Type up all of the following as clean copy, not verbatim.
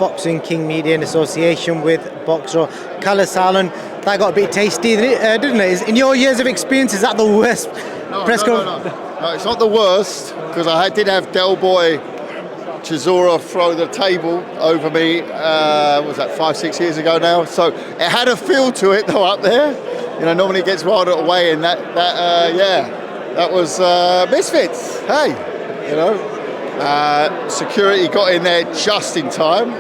Boxing King Media in association with Boxer. Kalle, Sauerland, that got a bit tasty, didn't it? In your years of experience, is that the worst press conference? No, it's not the worst, because I did have Del Boy Chisora throw the table over me, was that 5-6 years ago now? So it had a feel to it though up there. Normally it gets wilder away, and that was Misfits. Hey, security got in there just in time.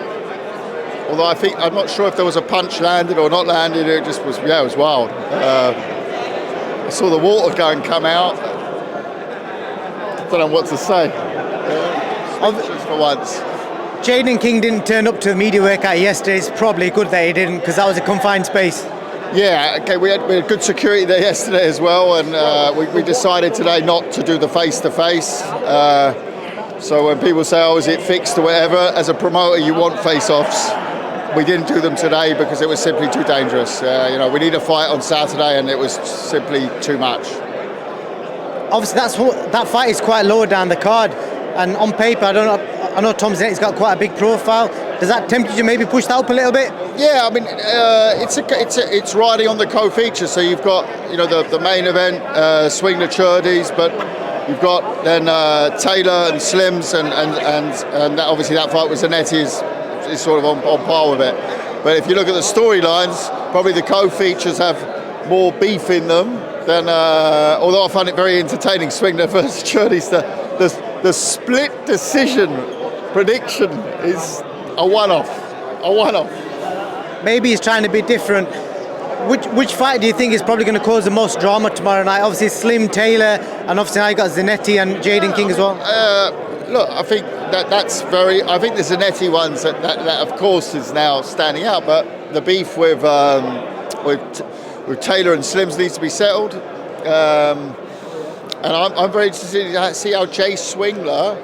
Although I'm not sure if there was a punch landed or not landed. It just was, it was wild. I saw the water go and come out. I don't know what to say. Just for once. Jaden King didn't turn up to the media workout yesterday. It's probably good that he didn't, because that was a confined space. Yeah, okay, we had good security there yesterday as well, and we decided today not to do the face-to-face. So when people say, is it fixed or whatever, as a promoter you want face-offs. We didn't do them today because it was simply too dangerous. We need a fight on Saturday, and it was simply too much. Obviously, that fight is quite low down the card, and on paper, I know Tom Zennett's got quite a big profile. Does that tempt you to maybe push that up a little bit? Yeah, I mean, it's riding on the co-feature. So you've got the main event, Swing the Churdies, but you've got then Taylor and Slims, and obviously that fight with Zanetti is sort of on par with it. But if you look at the storylines, probably the co-features have more beef in them than. Although I find it very entertaining, Swing the versus Churdies. The split decision prediction is a one-off. Maybe he's trying to be different. Which fight do you think is probably going to cause the most drama tomorrow night? Obviously Slim, Taylor, and obviously now you got Zanetti and Jaden King as well. Look, I think that's very. I think the Zanetti ones that of course is now standing out, but the beef with Taylor and Slims needs to be settled. And I'm very interested to see how Jay Swingler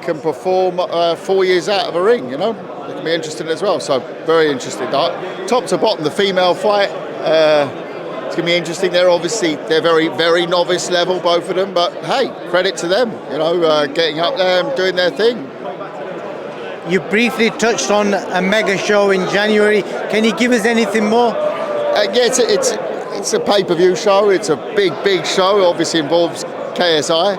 can perform 4 years out of a ring. It can be interesting as well. So very interested. Top to bottom, the female fight. It's going to be interesting. They're very, very novice level, both of them. But hey, credit to them. Getting up there and doing their thing. You briefly touched on a mega show in January. Can you give us anything more? It's a pay-per-view show. It's a big show. Obviously involves KSI.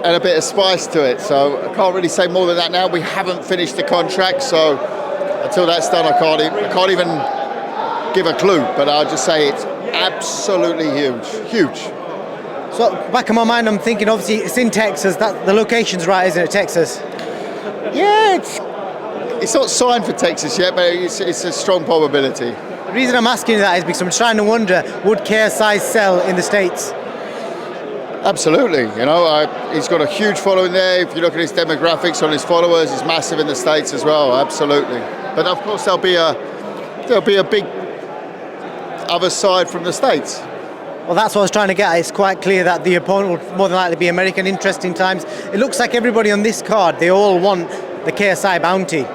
And a bit of spice to it, so I can't really say more than that now. We haven't finished the contract, so until that's done, I can't even give a clue. But I'll just say it's absolutely huge. So back in my mind, I'm thinking obviously it's in Texas. That the location's right, isn't it, Texas? Yeah, it's not signed for Texas yet, but it's a strong probability. The reason I'm asking that is because I'm trying to wonder, would KSI sell in the States? Absolutely, he's got a huge following there. If you look at his demographics on his followers, he's massive in the States as well. Absolutely, but of course there'll be a big other side from the States. Well, that's what I was trying to get at. It's quite clear that the opponent will more than likely be American. Interesting times. It looks like everybody on this card, they all want the KSI bounty.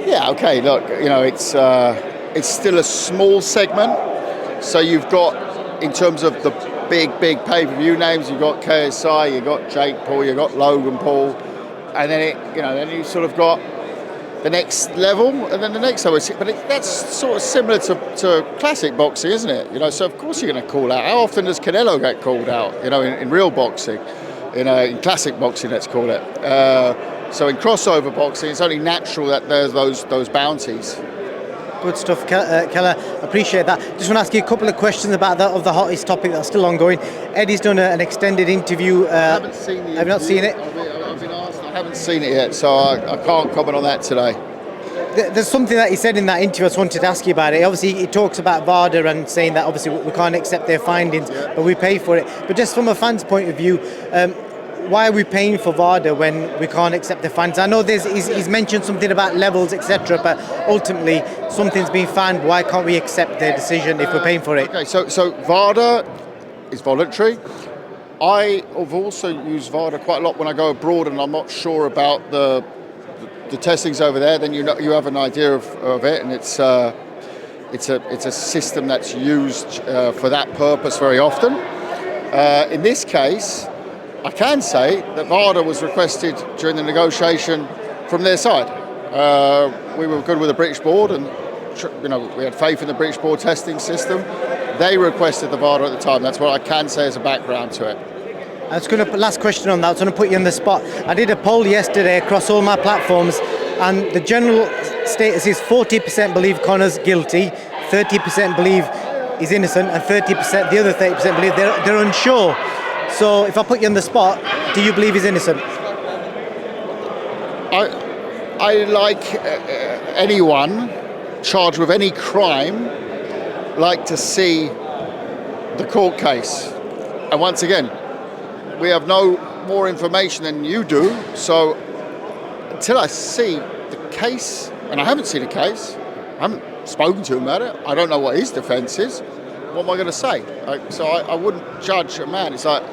Yeah. Okay. Look, it's still a small segment. So you've got, in terms of the big pay-per-view names, you've got KSI, you've got Jake Paul, you've got Logan Paul, and then you sort of got the next level, and then the next level. But that's sort of similar to classic boxing, isn't it? So of course you're going to call out. How often does Canelo get called out? In real boxing, in classic boxing, let's call it. So in crossover boxing, it's only natural that there's those bounties. Good stuff, Kalle. Appreciate that. Just want to ask you a couple of questions about that of the hottest topic that's still ongoing. Eddie's done an extended interview. I haven't seen the interview. Have you not seen it? I've been asked. I haven't seen it yet, so I can't comment on that today. There's something that he said in that interview I just wanted to ask you about it. Obviously, he talks about VADA and saying that obviously we can't accept their findings, but we pay for it. But just from a fan's point of view, why are we paying for VADA when we can't accept the fines? I know he's mentioned something about levels, etc., but ultimately something's been found. Why can't we accept their decision if we're paying for it? Okay, so VADA is voluntary. I have also used VADA quite a lot when I go abroad and I'm not sure about the testings over there. Then you have an idea of it, and it's a system that's used for that purpose very often. In this case, I can say that VADA was requested during the negotiation from their side. We were good with the British board, and we had faith in the British board testing system. They requested the VADA at the time. That's what I can say as a background to it. Last question on that. I was going to put you on the spot. I did a poll yesterday across all my platforms, and the general status is 40% believe Connor's guilty, 30% believe he's innocent, and 30%, the other 30% believe they're unsure. So if I put you on the spot, do you believe he's innocent? I like anyone charged with any crime like to see the court case. And once again, we have no more information than you do, so until I see the case, and I haven't seen a case, I haven't spoken to him about it, I don't know what his defence is, what am I going to say? So I wouldn't judge a man. It's like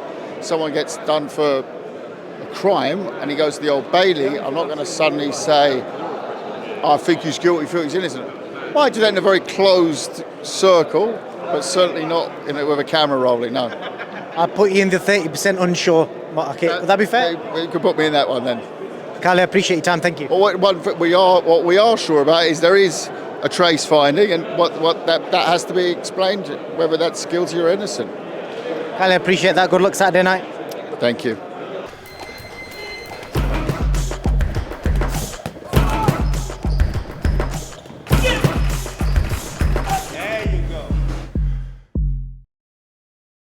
someone gets done for a crime and he goes to the Old Bailey, I'm not going to suddenly say, I think he's guilty, I think he's innocent. Well, I do that in a very closed circle, but certainly not with a camera rolling, no. I'll put you in the 30% unsure. Okay, would that be fair? You could put me in that one then. Kalle, I appreciate your time. Thank you. Well, what we are sure about is there is a trace finding, and what that has to be explained, whether that's guilty or innocent. Kalle, I appreciate that. Good luck Saturday night. Thank you.